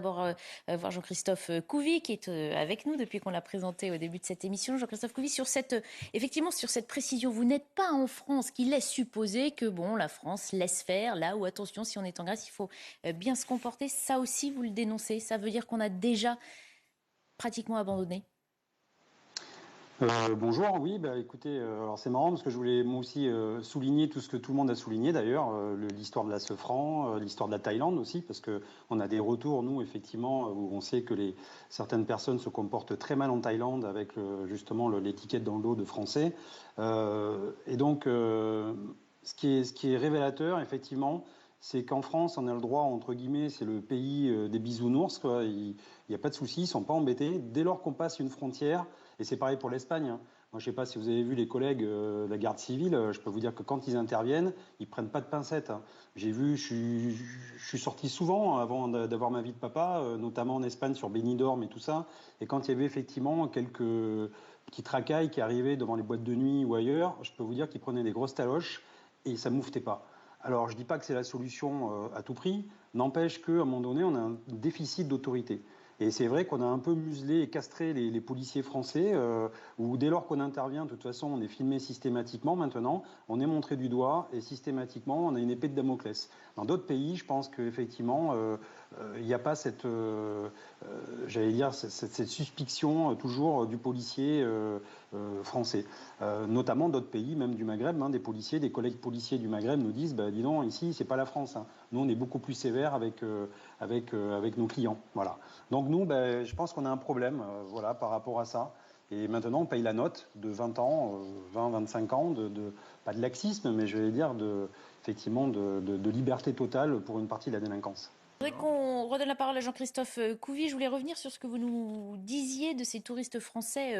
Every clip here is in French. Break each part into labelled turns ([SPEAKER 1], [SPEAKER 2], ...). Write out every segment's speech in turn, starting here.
[SPEAKER 1] d'abord voir Jean-Christophe Couvi qui est avec nous depuis qu'on l'a présenté au début de cette émission. Jean-Christophe Couvi, effectivement, sur cette précision, vous n'êtes pas en France qui laisse supposer que la France laisse faire là où, attention, si on est en Grèce, il faut bien se comporter. Ça aussi, vous le dénoncez. Ça veut dire qu'on a déjà pratiquement abandonné.
[SPEAKER 2] Bonjour, oui, écoutez, alors c'est marrant parce que je voulais moi aussi souligner tout ce que tout le monde a souligné d'ailleurs, l'histoire de la Sefran, l'histoire de la Thaïlande aussi, parce que on a des retours, nous, effectivement, où on sait que certaines personnes se comportent très mal en Thaïlande avec justement l'étiquette dans le dos de français. Et donc, ce qui est révélateur, effectivement, c'est qu'en France, on a le droit, entre guillemets, c'est le pays des bisounours, quoi. Il n'y a pas de souci, ils ne sont pas embêtés. Dès lors qu'on passe une frontière, et c'est pareil pour l'Espagne, hein. Moi, je ne sais pas si vous avez vu les collègues de la garde civile, je peux vous dire que quand ils interviennent, ils ne prennent pas de pincettes, hein. J'ai vu, je suis sorti souvent avant d'avoir ma vie de papa, notamment en Espagne sur Benidorm et tout ça. Et quand il y avait effectivement quelques petits racailles qui arrivaient devant les boîtes de nuit ou ailleurs, je peux vous dire qu'ils prenaient des grosses taloches et ça ne mouftait pas. Alors, je ne dis pas que c'est la solution à tout prix, n'empêche qu'à un moment donné, on a un déficit d'autorité. Et c'est vrai qu'on a un peu muselé et castré les policiers français, où dès lors qu'on intervient, de toute façon, on est filmé systématiquement maintenant, on est montré du doigt et systématiquement, on a une épée de Damoclès. Dans d'autres pays, je pense qu'effectivement, il n'y a pas j'allais dire, cette suspicion toujours du policier français. Notamment d'autres pays, même du Maghreb, hein, des policiers, des collègues policiers du Maghreb nous disent, dis donc, ici, c'est pas la France, hein. Nous, on est beaucoup plus sévère avec nos clients. Voilà. Donc nous, je pense qu'on a un problème voilà, par rapport à ça. Et maintenant, on paye la note de 20 ans, 20, 25 ans, pas de laxisme, mais je vais dire effectivement de liberté totale pour une partie de la délinquance.
[SPEAKER 1] Je voudrais qu'on redonne la parole à Jean-Christophe Couvi. Je voulais revenir sur ce que vous nous disiez de ces touristes français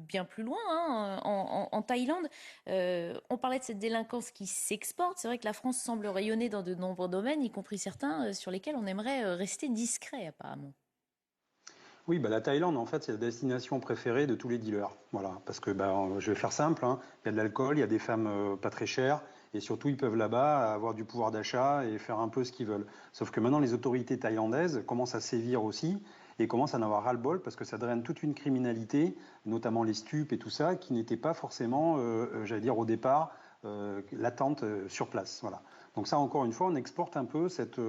[SPEAKER 1] bien plus loin, hein, en Thaïlande. On parlait de cette délinquance qui s'exporte. C'est vrai que la France semble rayonner dans de nombreux domaines, y compris certains sur lesquels on aimerait rester discret, apparemment.
[SPEAKER 2] Oui, la Thaïlande, en fait, c'est la destination préférée de tous les dealers. Voilà, parce que je vais faire simple, hein. Il y a de l'alcool, il y a des femmes pas très chères, et surtout, ils peuvent là-bas avoir du pouvoir d'achat et faire un peu ce qu'ils veulent. Sauf que maintenant, les autorités thaïlandaises commencent à sévir aussi et commencent à en avoir ras-le-bol parce que ça draine toute une criminalité, notamment les stupes et tout ça, qui n'était pas forcément, j'allais dire, au départ, latente sur place. Voilà. Donc ça, encore une fois, on exporte un peu cette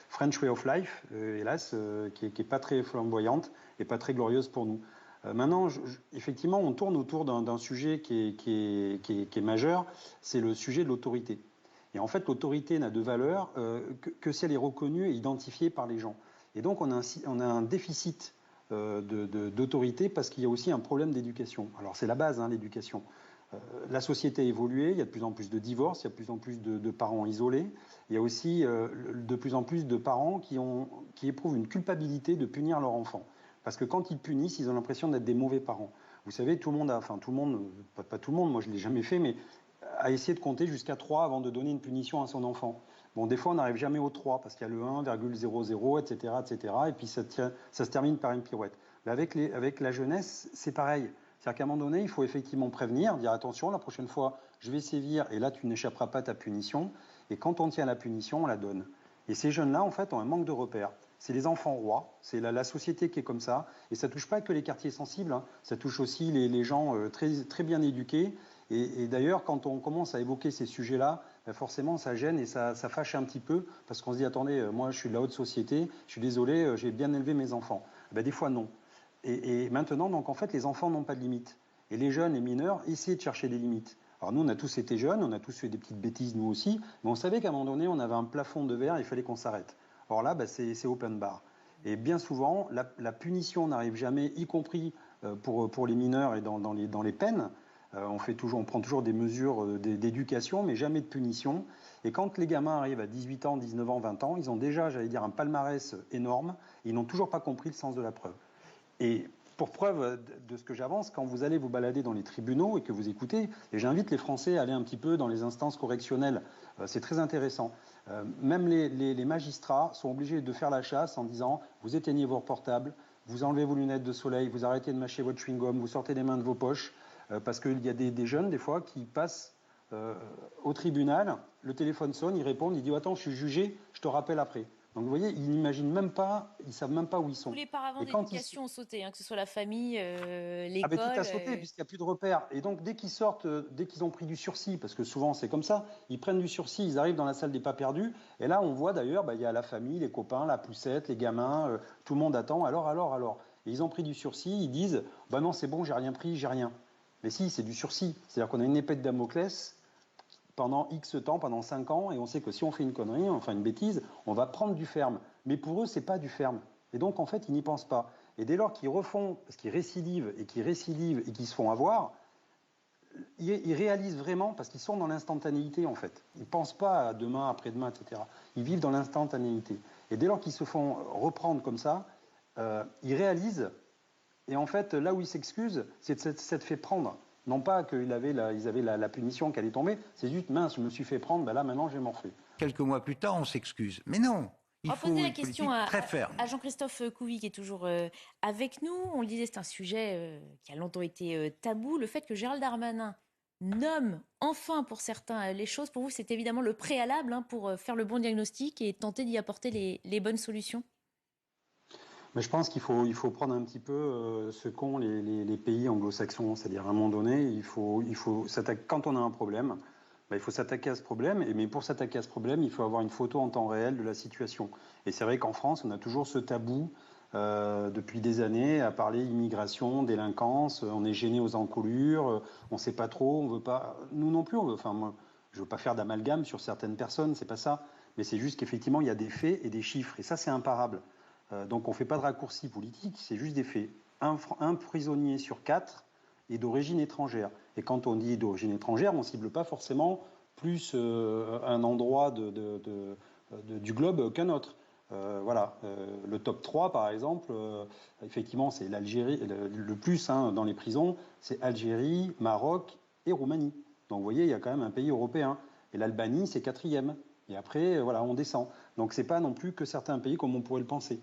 [SPEAKER 2] French way of life, hélas, qui est pas très flamboyante et pas très glorieuse pour nous. Maintenant, effectivement, on tourne autour d'un sujet qui est majeur, c'est le sujet de l'autorité. Et en fait, l'autorité n'a de valeur que si elle est reconnue et identifiée par les gens. Et donc, on a un déficit d'autorité parce qu'il y a aussi un problème d'éducation. Alors, c'est la base, hein, l'éducation. La société a évolué, il y a de plus en plus de divorces, il y a de plus en plus de parents isolés. Il y a aussi de plus en plus de parents qui éprouvent une culpabilité de punir leur enfant. Parce que quand ils punissent, ils ont l'impression d'être des mauvais parents. Vous savez, tout le monde pas tout le monde, moi je ne l'ai jamais fait, mais a essayé de compter jusqu'à 3 avant de donner une punition à son enfant. Bon, des fois, on n'arrive jamais au 3 parce qu'il y a le 1,00, etc., etc., et puis ça se termine par une pirouette. Mais avec la jeunesse, c'est pareil. C'est-à-dire qu'à un moment donné, il faut effectivement prévenir, dire attention, la prochaine fois, je vais sévir et là, tu n'échapperas pas à ta punition. Et quand on tient la punition, on la donne. Et ces jeunes-là, en fait, ont un manque de repères. C'est les enfants rois, c'est la société qui est comme ça. Et ça ne touche pas que les quartiers sensibles, hein. Ça touche aussi les gens très, très bien éduqués. Et d'ailleurs, quand on commence à évoquer ces sujets-là, forcément, ça gêne et ça fâche un petit peu parce qu'on se dit attendez, moi, je suis de la haute société, je suis désolé, j'ai bien élevé mes enfants. Des fois, non. Et maintenant, donc, en fait, les enfants n'ont pas de limites. Et les jeunes et mineurs essaient de chercher des limites. Alors nous, on a tous été jeunes, on a tous fait des petites bêtises, nous aussi, mais on savait qu'à un moment donné, on avait un plafond de verre, il fallait qu'on s'arrête. Or là, c'est open bar. Et bien souvent, la punition n'arrive jamais, y compris pour les mineurs et dans les peines. On prend toujours des mesures d'éducation, mais jamais de punition. Et quand les gamins arrivent à 18 ans, 19 ans, 20 ans, ils ont déjà, j'allais dire, un palmarès énorme, et ils n'ont toujours pas compris le sens de la preuve. Et pour preuve de ce que j'avance, quand vous allez vous balader dans les tribunaux et que vous écoutez, et j'invite les Français à aller un petit peu dans les instances correctionnelles, c'est très intéressant. Même les magistrats sont obligés de faire la chasse en disant vous éteignez vos portables, vous enlevez vos lunettes de soleil, vous arrêtez de mâcher votre chewing-gum, vous sortez les mains de vos poches, parce qu'il y a des jeunes, des fois, qui passent au tribunal, le téléphone sonne, ils répondent, ils disent attends, je suis jugé, je te rappelle après. Donc vous voyez, ils n'imaginent même pas, ils savent même pas où ils
[SPEAKER 1] Tous
[SPEAKER 2] sont.
[SPEAKER 1] les paravents
[SPEAKER 2] Et quand ils
[SPEAKER 1] d'éducation ont sauté, hein, que ce soit la famille,
[SPEAKER 2] Ah ben tout a
[SPEAKER 1] l'école.
[SPEAKER 2] sauté puisqu'il n'y a plus de repères. Et donc dès qu'ils sortent, dès qu'ils ont pris du sursis, parce que souvent c'est comme ça, ils prennent du sursis, ils arrivent dans la salle des pas perdus. Et là on voit d'ailleurs, il y a la famille, les copains, la poussette, les gamins, tout le monde attend. Alors. Et ils ont pris du sursis, ils disent, bah non c'est bon, j'ai rien pris, j'ai rien. Mais si, c'est du sursis. C'est-à-dire qu'on a une épée de Damoclès pendant X temps, pendant 5 ans, et on sait que si on fait une connerie, enfin une bêtise, on va prendre du ferme. Mais pour eux, c'est pas du ferme. Et donc, en fait, ils n'y pensent pas. Et dès lors qu'ils refont, parce qu'ils récidivent et qu'ils se font avoir, ils réalisent vraiment, parce qu'ils sont dans l'instantanéité, en fait. Ils ne pensent pas à demain, après-demain, etc. Ils vivent dans l'instantanéité. Et dès lors qu'ils se font reprendre comme ça, ils réalisent, et en fait, là où ils s'excusent, c'est de s'être fait prendre. Non pas qu'ils avaient la punition qui allait tomber, c'est juste, mince, je me suis fait prendre, ben là, maintenant, j'ai morflé.
[SPEAKER 3] Quelques mois plus tard, on s'excuse. Mais non,
[SPEAKER 1] On
[SPEAKER 3] il
[SPEAKER 1] va poser
[SPEAKER 3] faut
[SPEAKER 1] la
[SPEAKER 3] une
[SPEAKER 1] question
[SPEAKER 3] politique très ferme.
[SPEAKER 1] à Jean-Christophe Couvi, qui est toujours avec nous. On le disait, c'est un sujet qui a longtemps été tabou. Le fait que Gérald Darmanin nomme enfin pour certains les choses, pour vous, c'est évidemment le préalable, hein, pour faire le bon diagnostic et tenter d'y apporter les bonnes solutions.
[SPEAKER 2] Mais je pense qu'il faut prendre un petit peu ce qu'ont les pays anglo-saxons. C'est-à-dire, à un moment donné, quand on a un problème, ben, il faut s'attaquer à ce problème. Mais pour s'attaquer à ce problème, il faut avoir une photo en temps réel de la situation. Et c'est vrai qu'en France, on a toujours ce tabou depuis des années à parler immigration, délinquance. On est gêné aux encolures, on ne sait pas trop, on veut pas. Nous non plus, enfin, moi, je ne veux pas faire d'amalgame sur certaines personnes, c'est pas ça. Mais c'est juste qu'effectivement, il y a des faits et des chiffres. Et ça, c'est imparable. Donc on ne fait pas de raccourci politique, c'est juste des faits. Un prisonnier sur 4 est d'origine étrangère. Et quand on dit d'origine étrangère, on ne cible pas forcément plus un endroit du globe qu'un autre. Voilà, le top 3 par exemple, effectivement c'est l'Algérie, le plus hein, dans les prisons, c'est Algérie, Maroc et Roumanie. Donc vous voyez, il y a quand même un pays européen. Et l'Albanie, c'est quatrième. Et après, voilà, on descend. Donc c'est pas non plus que certains pays comme on pourrait le penser.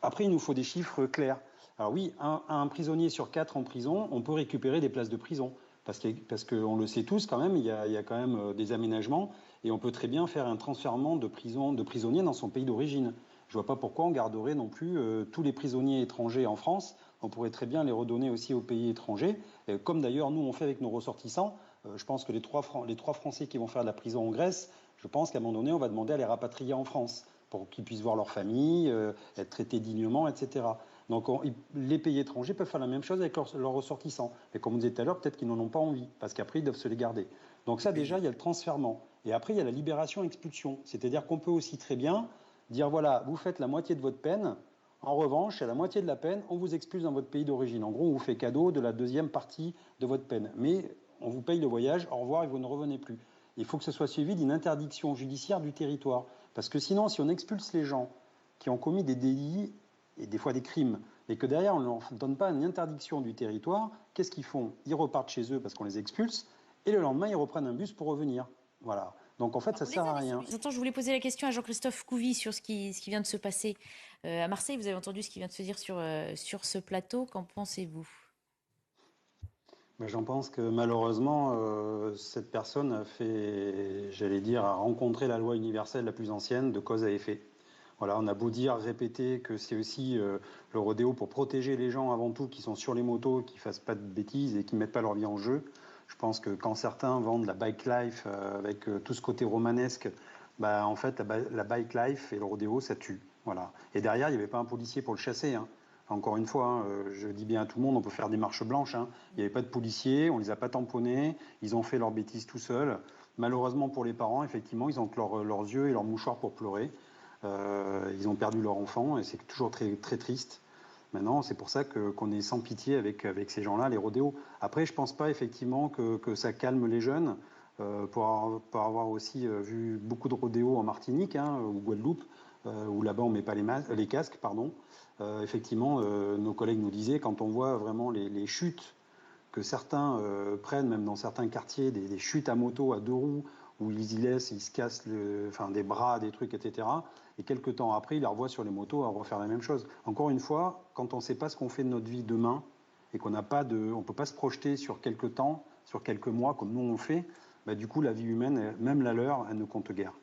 [SPEAKER 2] Après, il nous faut des chiffres clairs. Alors oui, un prisonnier sur 4 en prison, on peut récupérer des places de prison. Parce qu'on le sait tous quand même, il y a quand même des aménagements et on peut très bien faire un transfèrement de prisonniers dans son pays d'origine. Je ne vois pas pourquoi on garderait non plus tous les prisonniers étrangers en France. On pourrait très bien les redonner aussi aux pays étrangers, comme d'ailleurs nous on fait avec nos ressortissants. Je pense que les trois Français qui vont faire de la prison en Grèce, je pense qu'à un moment donné, on va demander à les rapatrier en France pour qu'ils puissent voir leur famille, être traités dignement, etc. Donc les pays étrangers peuvent faire la même chose avec leurs ressortissants. Mais comme vous disiez tout à l'heure, peut-être qu'ils n'en ont pas envie, parce qu'après, ils doivent se les garder. Donc ça, déjà, il y a le transfèrement. Et après, il y a la libération-expulsion. C'est-à-dire qu'on peut aussi très bien dire, voilà, vous faites la moitié de votre peine, en revanche, à la moitié de la peine, on vous expulse dans votre pays d'origine. En gros, on vous fait cadeau de la deuxième partie de votre peine. Mais on vous paye le voyage, au revoir et vous ne revenez plus. Il faut que ce soit suivi d'une interdiction judiciaire du territoire. Parce que sinon, si on expulse les gens qui ont commis des délits et des fois des crimes, et que derrière on ne leur donne pas une interdiction du territoire, qu'est-ce qu'ils font? Ils repartent chez eux parce qu'on les expulse, et le lendemain, ils reprennent un bus pour revenir. Voilà. Donc en fait, ça ne sert à rien.
[SPEAKER 1] Attends, je voulais poser la question à Jean-Christophe Couvi sur ce qui vient de se passer à Marseille. Vous avez entendu ce qui vient de se dire sur ce plateau. Qu'en pensez-vous?
[SPEAKER 2] Ben, j'en pense que malheureusement, cette personne a fait, j'allais dire, a rencontré la loi universelle la plus ancienne de cause à effet. Voilà, on a beau dire, répéter que c'est aussi le rodéo pour protéger les gens avant tout qui sont sur les motos, qui ne fassent pas de bêtises et qui ne mettent pas leur vie en jeu. Je pense que quand certains vendent la bike life avec tout ce côté romanesque, bah, en fait, la bike life et le rodéo, ça tue. Voilà. Et derrière, il n'y avait pas un policier pour le chasser. Hein. Encore une fois, hein, je dis bien à tout le monde, on peut faire des marches blanches. Hein. Il n'y avait pas de policiers, on ne les a pas tamponnés, ils ont fait leurs bêtises tout seuls. Malheureusement pour les parents, effectivement, ils ont que leurs yeux et leurs mouchoirs pour pleurer. Ils ont perdu leur enfant et c'est toujours très, très triste. Maintenant, c'est pour ça qu'on est sans pitié avec ces gens-là, les rodéos. Après, je ne pense pas effectivement que ça calme les jeunes. Pour avoir aussi vu beaucoup de rodéos en Martinique hein, ou Guadeloupe, où là-bas on ne met pas les casques, pardon. Effectivement, nos collègues nous disaient, quand on voit vraiment les chutes que certains prennent, même dans certains quartiers, des chutes à moto à 2 roues, où ils y laissent, ils se cassent des bras, des trucs, etc. Et quelques temps après, ils les revoient sur les motos à refaire la même chose. Encore une fois, quand on ne sait pas ce qu'on fait de notre vie demain, et qu'on n'a pas on ne peut pas se projeter sur quelques temps, sur quelques mois, comme nous on le fait, bah, du coup, la vie humaine, même la leur, elle ne compte guère.